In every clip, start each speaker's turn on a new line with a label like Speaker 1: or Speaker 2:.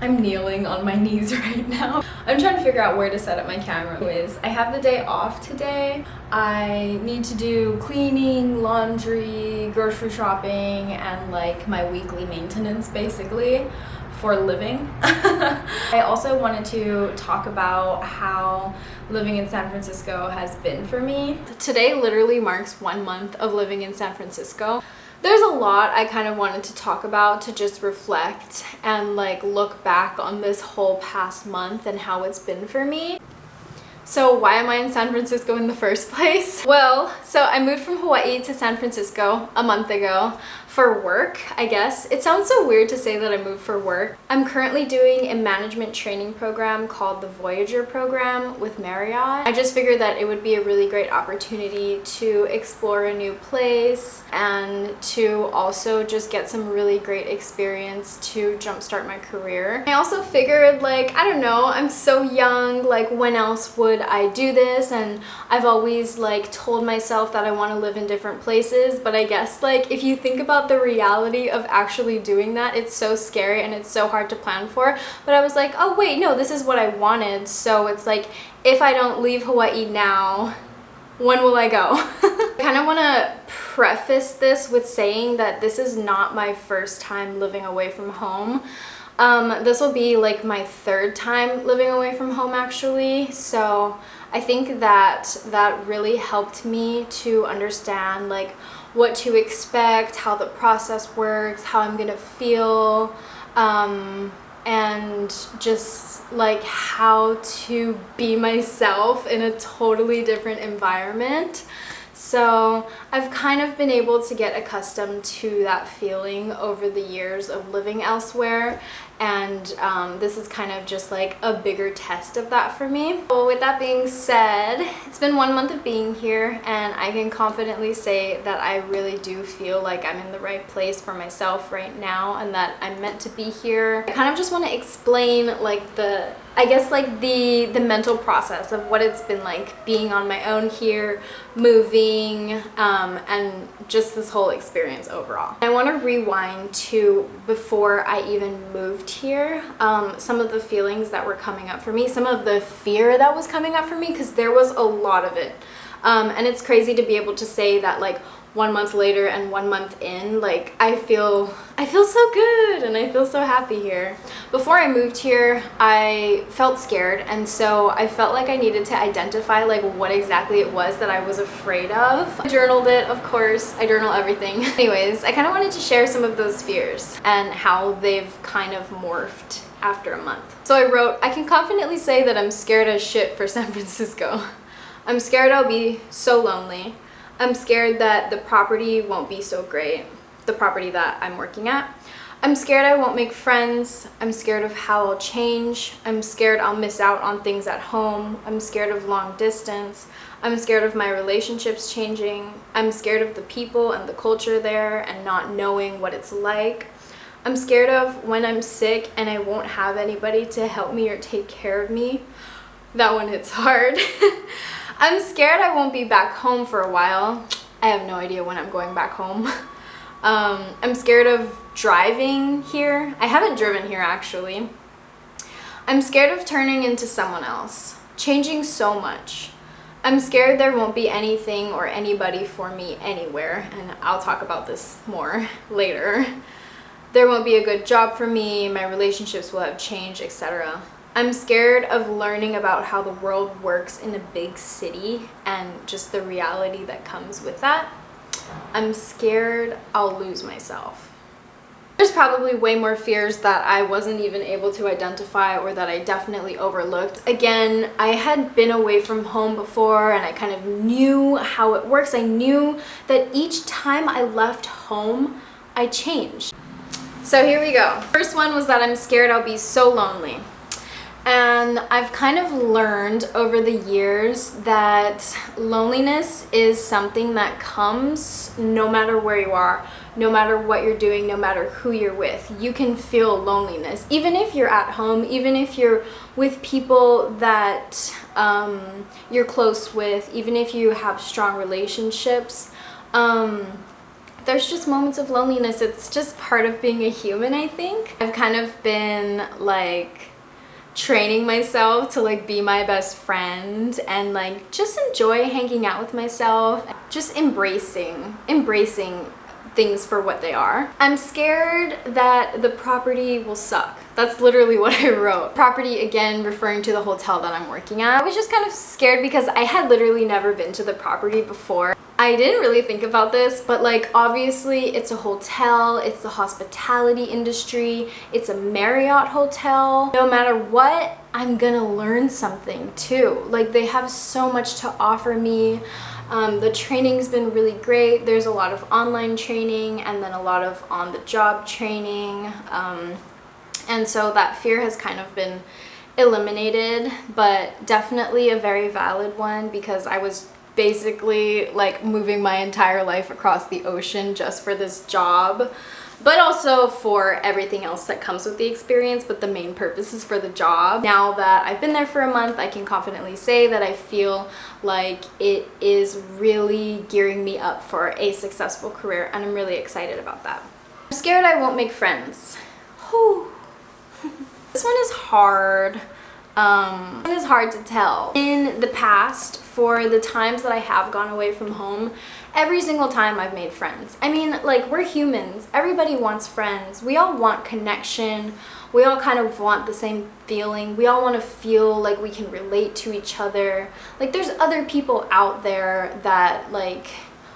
Speaker 1: I'm kneeling on my knees right now. I'm trying to figure out where to set up my camera. Anyways, I have the day off today. I need to do cleaning, laundry, grocery shopping, and like my weekly maintenance basically for living. I also wanted to talk about how living in San Francisco has been for me. Today literally marks 1 month of living in San Francisco. There's a lot I kind of wanted to talk about, to just reflect and like look back on this whole past month and how it's been for me. So why am I in San Francisco in the first place? Well, so I moved from Hawaii to San Francisco a month ago for work, I guess. It sounds so weird to say that I moved for work. I'm currently doing a management training program called the Voyager program with Marriott. I just figured that it would be a really great opportunity to explore a new place and to also just get some really great experience to jumpstart my career. I also figured, like, I don't know, I'm so young, like when else would I do this? And I've always like told myself that I want to live in different places, but I guess like if you think about the reality of actually doing that, it's so scary and it's so hard to plan for. But I was like, oh wait, no, this is what I wanted. So it's like, if I don't leave Hawaii now, when will I go? I kind of want to preface this with saying that this is not my first time living away from home. This will be like my third time living away from home actually. So I think that that really helped me to understand like what to expect, how the process works, how I'm gonna feel, and just like how to be myself in a totally different environment. So I've kind of been able to get accustomed to that feeling over the years of living elsewhere, and this is kind of just like a bigger test of that for me. Well, with that being said, it's been 1 month of being here, and I can confidently say that I really do feel like I'm in the right place for myself right now and that I'm meant to be here. I kind of just want to explain like the mental process of what it's been like being on my own here, moving, and just this whole experience overall. I want to rewind to before I even moved here, some of the feelings that were coming up for me, some of the fear that was coming up for me, because there was a lot of it. And it's crazy to be able to say that like 1 month later and 1 month in, like I feel so good and I feel so happy here. Before I moved here, I felt scared, and so I felt like I needed to identify like what exactly it was that I was afraid of. I journaled it, of course. I journal everything. Anyways, I kind of wanted to share some of those fears and how they've kind of morphed after a month. So I wrote, I can confidently say that I'm scared as shit for San Francisco. I'm scared I'll be so lonely. I'm scared that the property won't be so great, the property that I'm working at. I'm scared I won't make friends. I'm scared of how I'll change. I'm scared I'll miss out on things at home. I'm scared of long distance. I'm scared of my relationships changing. I'm scared of the people and the culture there and not knowing what it's like. I'm scared of when I'm sick and I won't have anybody to help me or take care of me. That one hits hard. I'm scared I won't be back home for a while. I have no idea when I'm going back home. I'm scared of driving here. I haven't driven here actually. I'm scared of turning into someone else, changing so much. I'm scared there won't be anything or anybody for me anywhere, and I'll talk about this more later. There won't be a good job for me, my relationships will have changed, etc. I'm scared of learning about how the world works in a big city and just the reality that comes with that. I'm scared I'll lose myself. There's probably way more fears that I wasn't even able to identify or that I definitely overlooked. Again, I had been away from home before and I kind of knew how it works. I knew that each time I left home, I changed. So here we go. First one was that I'm scared I'll be so lonely. And I've kind of learned over the years that loneliness is something that comes no matter where you are, no matter what you're doing, no matter who you're with. You can feel loneliness, even if you're at home, even if you're with people that you're close with, even if you have strong relationships. There's just moments of loneliness. It's just part of being a human, I think. I've kind of been like training myself to like be my best friend and like just enjoy hanging out with myself, just embracing things for what they are. I'm scared that the property will suck. That's literally what I wrote. Property, again, referring to the hotel that I'm working at. I was just kind of scared because I had literally never been to the property before. I didn't really think about this, but like obviously it's a hotel, it's the hospitality industry, it's a Marriott hotel. No matter what, I'm gonna learn something too. Like they have so much to offer me. The training's been really great. There's a lot of online training and then a lot of on-the-job training. And so that fear has kind of been eliminated, but definitely a very valid one because I was basically like moving my entire life across the ocean just for this job, but also for everything else that comes with the experience, but the main purpose is for the job. Now that I've been there for a month, I can confidently say that I feel like it is really gearing me up for a successful career, and I'm really excited about that. I'm scared I won't make friends. Whew. This one is hard. It is hard to tell. In the past, for the times that I have gone away from home, every single time I've made friends. I mean, like, we're humans. Everybody wants friends. We all want connection. We all kind of want the same feeling. We all want to feel like we can relate to each other. Like, there's other people out there that, like,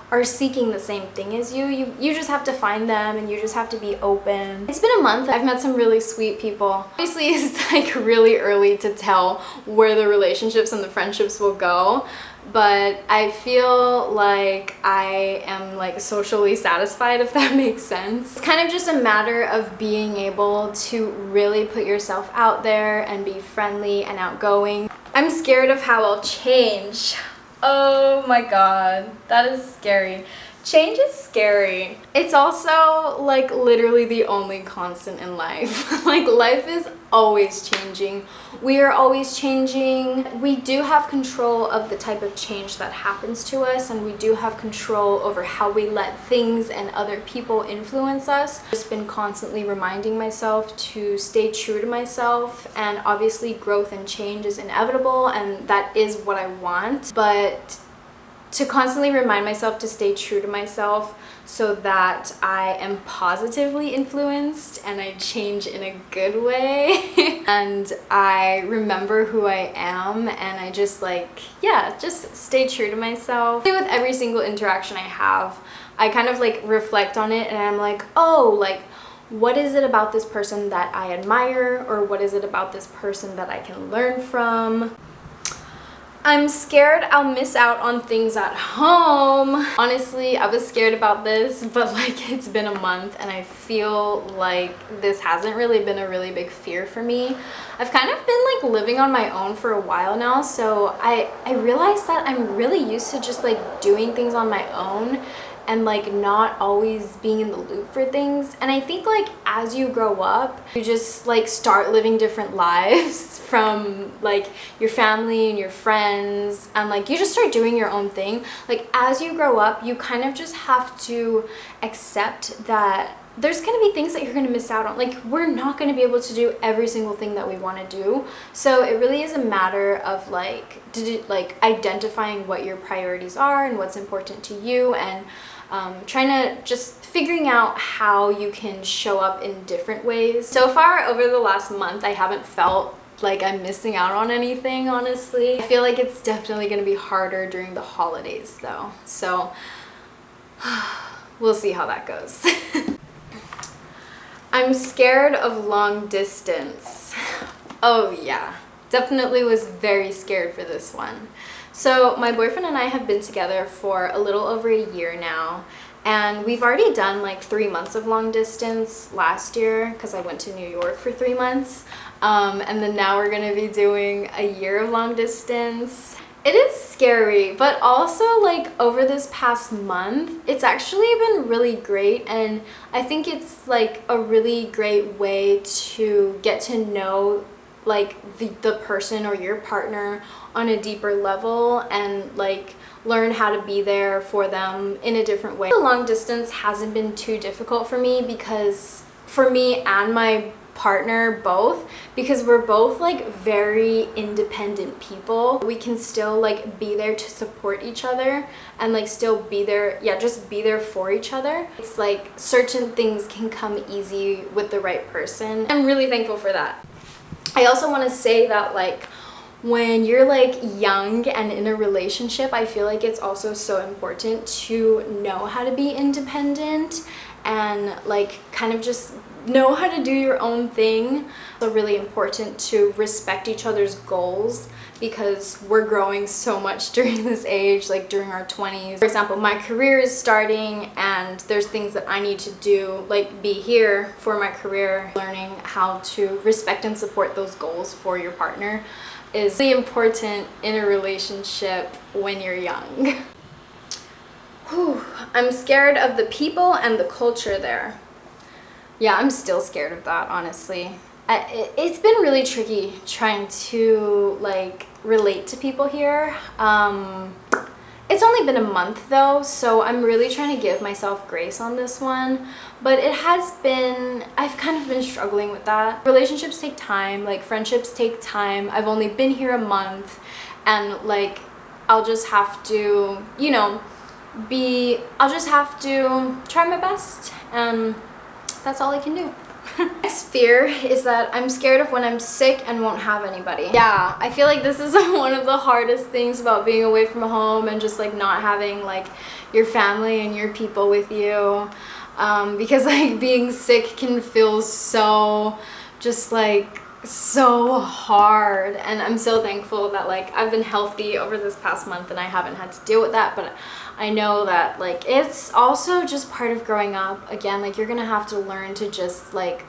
Speaker 1: are seeking the same thing as you. You just have to find them and you just have to be open. It's been a month. I've met some really sweet people. Obviously, it's like really early to tell where the relationships and the friendships will go, but I feel like I am like socially satisfied, if that makes sense. It's kind of just a matter of being able to really put yourself out there and be friendly and outgoing. I'm scared of how I'll change. Oh my god, that is scary. Change is scary. It's also like literally the only constant in life. Like life is always changing. We are always changing. We do have control of the type of change that happens to us, and we do have control over how we let things and other people influence us. I've just been constantly reminding myself to stay true to myself, and obviously growth and change is inevitable and that is what I want, but to constantly remind myself to stay true to myself so that I am positively influenced and I change in a good way and I remember who I am and I just like, yeah, just stay true to myself. With every single interaction I have, I kind of like reflect on it and I'm like, oh, like what is it about this person that I admire, or what is it about this person that I can learn from? I'm scared I'll miss out on things at home. Honestly, I was scared about this, but like it's been a month and I feel like this hasn't really been a really big fear for me. I've kind of been like living on my own for a while now, so I realized that I'm really used to just like doing things on my own and like not always being in the loop for things. And I think like as you grow up, you just like start living different lives from like your family and your friends, and like you just start doing your own thing. Like as you grow up, you kind of just have to accept that there's going to be things that you're going to miss out on. Like we're not going to be able to do every single thing that we want to do. So it really is a matter of like identifying what your priorities are and what's important to you, and trying to just figuring out how you can show up in different ways. So far over the last month, I haven't felt like I'm missing out on anything, honestly. I feel like it's definitely going to be harder during the holidays though. So we'll see how that goes. I'm scared of long distance. Oh yeah, definitely was very scared for this one. So my boyfriend and I have been together for a little over a year now, and we've already done like 3 months of long distance last year because I went to New York for 3 months, and then now we're gonna be doing a year of long distance. It is scary, but also like over this past month, it's actually been really great, and I think it's like a really great way to get to know like the person or your partner on a deeper level and like learn how to be there for them in a different way. The long distance hasn't been too difficult for me because for me and my partner both, because we're both like very independent people. We can still like be there to support each other and like still be there, just be there for each other. It's like certain things can come easy with the right person. I'm really thankful for that. I also want to say that like when you're like young and in a relationship, I feel like it's also so important to know how to be independent and like kind of just know how to do your own thing. So really important to respect each other's goals because we're growing so much during this age, like during our 20s. For example, my career is starting and there's things that I need to do, like be here for my career. Learning how to respect and support those goals for your partner is really important in a relationship when you're young. Whew. I'm scared of the people and the culture there. Yeah, I'm still scared of that, honestly. It's been really tricky trying to like relate to people here. It's only been a month though, so I'm really trying to give myself grace on this one. But I've kind of been struggling with that. Relationships take time, like friendships take time. I've only been here a month and like I'll just have to, you know, I'll just have to try my best and that's all I can do. Next fear is that I'm scared of when I'm sick and won't have anybody. Yeah, I feel like this is one of the hardest things about being away from home and just like not having like your family and your people with you. Because like being sick can feel so just like so hard, and I'm so thankful that like I've been healthy over this past month and I haven't had to deal with that. But I know that like it's also just part of growing up. Again, like you're gonna have to learn to just like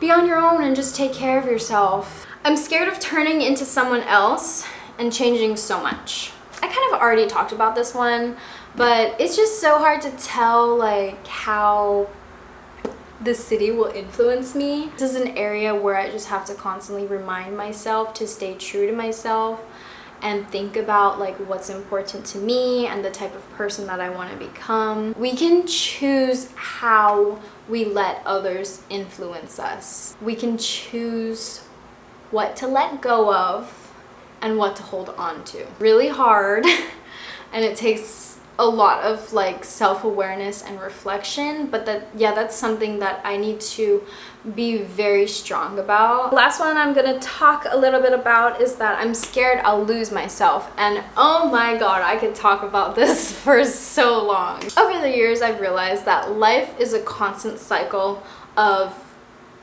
Speaker 1: be on your own and just take care of yourself. I'm scared of turning into someone else and changing so much. I kind of already talked about this one, but it's just so hard to tell like how the city will influence me. This is an area where I just have to constantly remind myself to stay true to myself and think about like what's important to me and the type of person that I want to become. We can choose how we let others influence us. We can choose what to let go of and what to hold on to. Really hard and it takes a lot of like self-awareness and reflection, but that's something that I need to be very strong about. The last one I'm gonna talk a little bit about is that I'm scared I'll lose myself, and oh my god, I could talk about this for so long. Over the years I've realized that life is a constant cycle of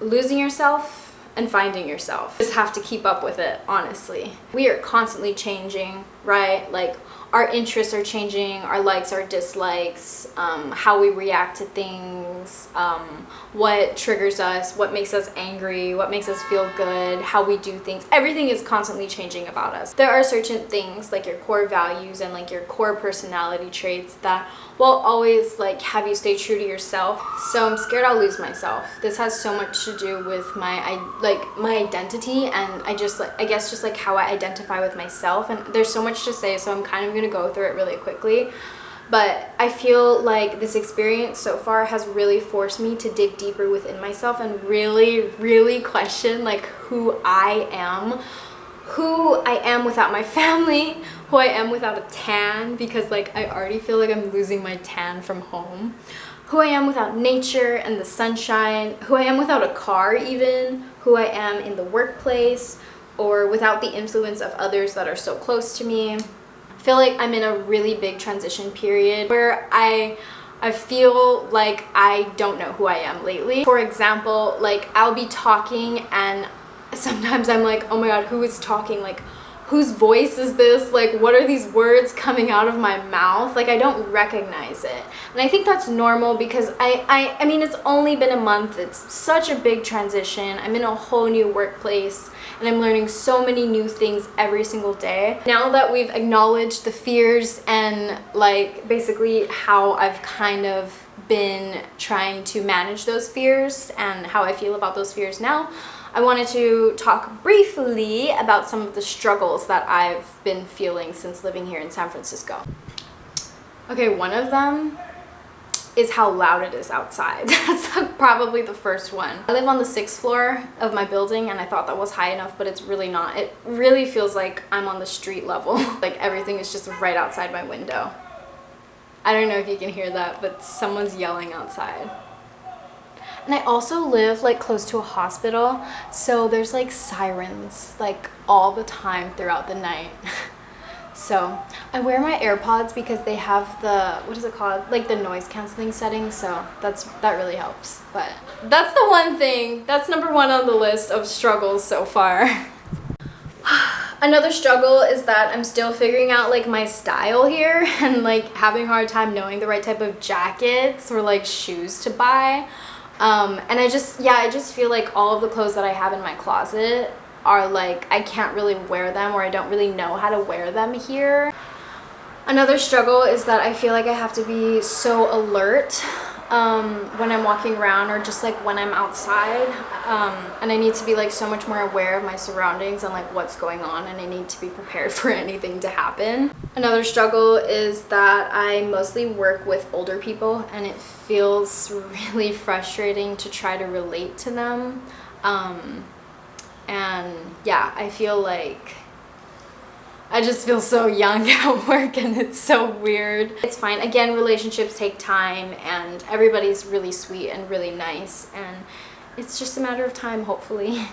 Speaker 1: losing yourself and finding yourself. You just have to keep up with it, honestly. We are constantly changing, right? Like our interests are changing, our likes, our dislikes, how we react to things, what triggers us, what makes us angry, what makes us feel good, how we do things. Everything is constantly changing about us. There are certain things like your core values and like your core personality traits that will always like have you stay true to yourself. So I'm scared I'll lose myself. This has so much to do with my identity, and I guess just like how I identify with myself. And there's so much to say, so I'm kind of gonna go through it really quickly. But I feel like this experience so far has really forced me to dig deeper within myself and really question like who I am without my family, who I am without a tan, because like I already feel like I'm losing my tan from home, who I am without nature and the sunshine, who I am without a car even, who I am in the workplace, or without the influence of others that are so close to me. I feel like I'm in a really big transition period where I feel like I don't know who I am lately. For example, like I'll be talking and sometimes I'm like, oh my god, who is talking? Like, whose voice is this? Like, what are these words coming out of my mouth? Like, I don't recognize it. And I think that's normal because I mean, it's only been a month. It's such a big transition. I'm in a whole new workplace and I'm learning so many new things every single day. Now that we've acknowledged the fears and like basically how I've kind of been trying to manage those fears and how I feel about those fears now, I wanted to talk briefly about some of the struggles that I've been feeling since living here in San Francisco. Okay, one of them is how loud it is outside. That's probably the first one. I live on the 6th floor of my building and I thought that was high enough, but it's really not. It really feels like I'm on the street level. Like everything is just right outside my window. I don't know if you can hear that, but someone's yelling outside. And I also live like close to a hospital, so there's like sirens like all the time throughout the night. So I wear my AirPods because they have the, what is it called? Like the noise canceling setting, so that really helps. But that's the one thing, that's number one on the list of struggles so far. Another struggle is that I'm still figuring out like my style here and like having a hard time knowing the right type of jackets or like shoes to buy. And I just feel like all of the clothes that I have in my closet are like, I can't really wear them, or I don't really know how to wear them here. Another struggle is that I feel like I have to be so alert when I'm walking around, or just like when I'm outside, and I need to be like so much more aware of my surroundings and like what's going on, and I need to be prepared for anything to happen. Another struggle is that I mostly work with older people and it feels really frustrating to try to relate to them. And yeah, I feel like I just feel so young at work and it's so weird. It's fine. Again, relationships take time and everybody's really sweet and really nice, and it's just a matter of time, hopefully.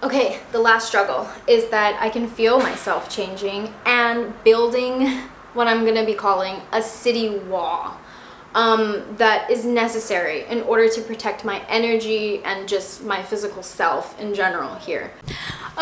Speaker 1: Okay, the last struggle is that I can feel myself changing and building what I'm gonna be calling a city wall. That is necessary in order to protect my energy and just my physical self in general here.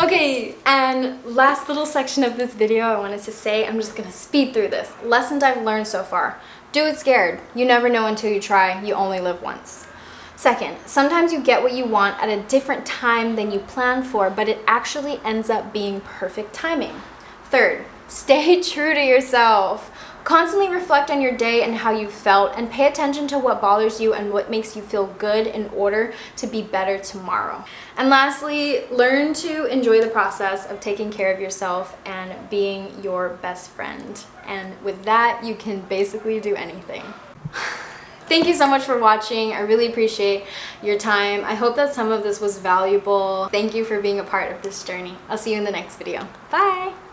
Speaker 1: Okay, and last little section of this video I wanted to say, I'm just gonna speed through this. Lessons I've learned so far. Do it scared. You never know until you try. You only live once. Second, sometimes you get what you want at a different time than you planned for, but it actually ends up being perfect timing. Third, stay true to yourself. Constantly reflect on your day and how you felt, and pay attention to what bothers you and what makes you feel good in order to be better tomorrow. And lastly, learn to enjoy the process of taking care of yourself and being your best friend. And with that, you can basically do anything. Thank you so much for watching. I really appreciate your time. I hope that some of this was valuable. Thank you for being a part of this journey. I'll see you in the next video. Bye!